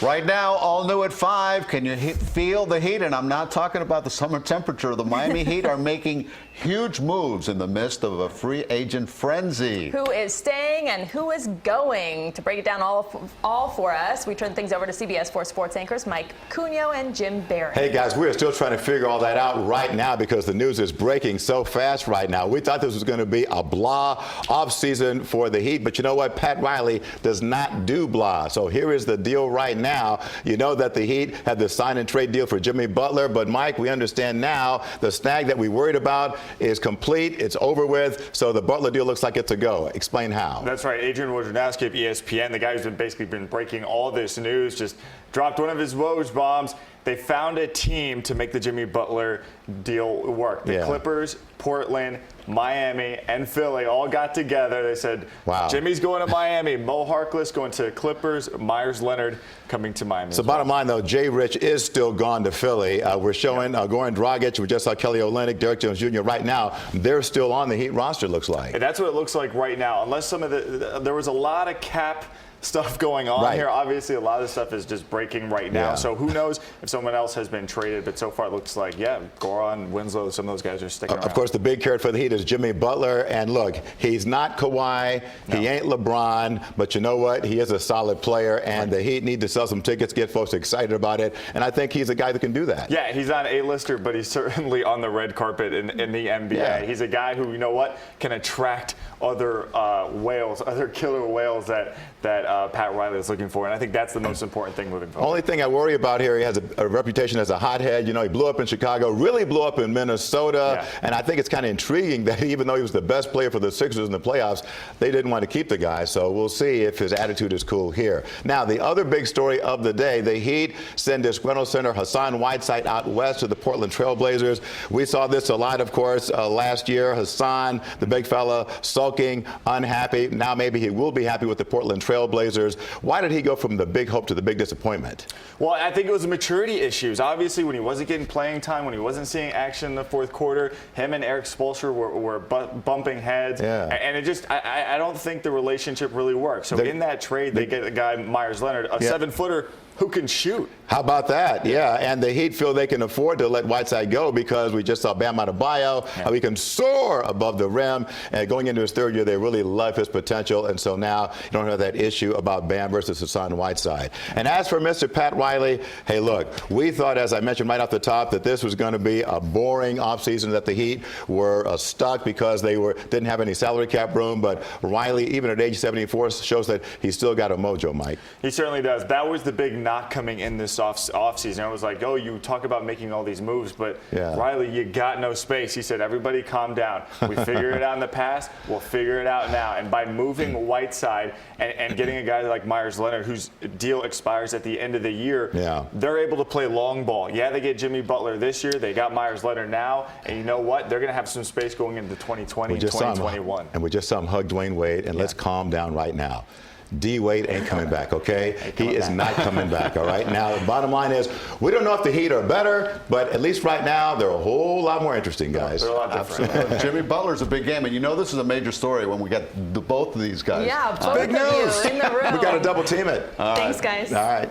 Right now, all new at 5. Can you feel the heat? And I'm not talking about the summer temperature. The Miami Heat are making huge moves in the midst of a free agent frenzy. Who is staying and who is going? To break it down all for us, we turn things over to CBS 4 sports anchors Mike Cunio and Jim Barron. Hey guys, we're still trying to figure all that out right now because the news is breaking so fast right now. We thought this was going to be a blah offseason for the Heat, but you know what? Pat Riley does not do blah. So here is the deal right now. You know that the Heat had the sign and trade deal for Jimmy Butler, but Mike, we understand now the snag that we worried about is complete. It's over with. So the Butler deal looks like it's a go. Explain how. That's right. Adrian Wojnarowski of ESPN, the guy who's basically been breaking all this news, just dropped one of his Woj bombs. They found a team to make the Jimmy Butler deal work. The Clippers, Portland, Miami, and Philly all got together. They said, wow, Jimmy's going to Miami, Mo Harkless going to Clippers, Myers Leonard coming to Miami. So bottom line, though, Jay Rich is still gone to Philly. We're showing Goran Dragic. We just saw Kelly Olynyk, Derrick Jones Jr. Right now, they're still on the Heat roster, looks like. And that's what it looks like right now. Unless some of there was a lot of cap stuff going on here. Obviously, a lot of stuff is just breaking right now. So who knows if someone else has been traded. But so far, it looks like, Goran, Winslow, some of those guys are sticking around. Of course, the big carrot for the Heat is Jimmy Butler. And look, he's not Kawhi. He ain't LeBron. But you know what? He is a solid player. And the Heat need to sell some tickets, get folks excited about it. And I think he's a guy that can do that. Yeah, he's not an A-lister, but he's certainly on the red carpet in the NBA. He's a guy who, you know what, can attract other whales, other killer whales that Pat Riley is looking for. And I think that's the most important thing moving forward. Only thing I worry about here, he has a reputation as a hothead. You know, he blew up in Chicago, really blew up in Minnesota. And I think it's kind of intriguing that even though he was the best player for the Sixers in the playoffs, they didn't want to keep the guy. So we'll see if his attitude is cool here. Now, the other big story of the day, the Heat send disgruntled center Hassan Whiteside out west to the Portland Trail Blazers. We saw this a lot, of course, last year. Hassan, the big fella, sulking, unhappy. Now maybe he will be happy with the Portland Trail Blazers. Why did he go from the big hope to the big disappointment? Well, I think it was maturity issues. Obviously, when he wasn't getting playing time, when he wasn't seeing action in the fourth quarter, him and Eric Spoelstra were bumping heads. And it just, I don't think the relationship really works. So in that trade, they get a guy, Myers Leonard, a 7-footer who can shoot. How about that? And the Heat feel they can afford to let Whiteside go because we just saw Bam Adebayo, how he can soar above the rim. And going into his third year, they really love his potential. And so now you don't have that issue about Bam versus Hassan Whiteside. And as for Mr. Pat Riley, hey, look, we thought, as I mentioned right off the top, that this was going to be a boring offseason, that the Heat were stuck because they didn't have any salary cap room. But Riley, even at age 74, shows that he's still got a mojo, Mike. He certainly does. That was the big knock coming in this offseason. I was like, oh, you talk about making all these moves, but Riley, you got no space. He said, everybody calm down. We figured it out in the past. We'll figure it out now. And by moving Whiteside and getting a guy like Myers Leonard, whose deal expires at the end of the year, they're able to play long ball. Yeah, they get Jimmy Butler this year. They got Myers Leonard now. And you know what? They're going to have some space going into 2020 and 2021. And we just saw him hug Dwayne Wade. And let's calm down right now. D. Wade ain't coming back, okay? He is not coming back, all right? Now, the bottom line is, we don't know if the Heat are better, but at least right now, they're a whole lot more interesting, guys. They're a lot different. Jimmy Butler's a big game, and you know this is a major story when we get both of these guys. Yeah, both big news. of you in the room. We got to double team it. Thanks, guys. All right.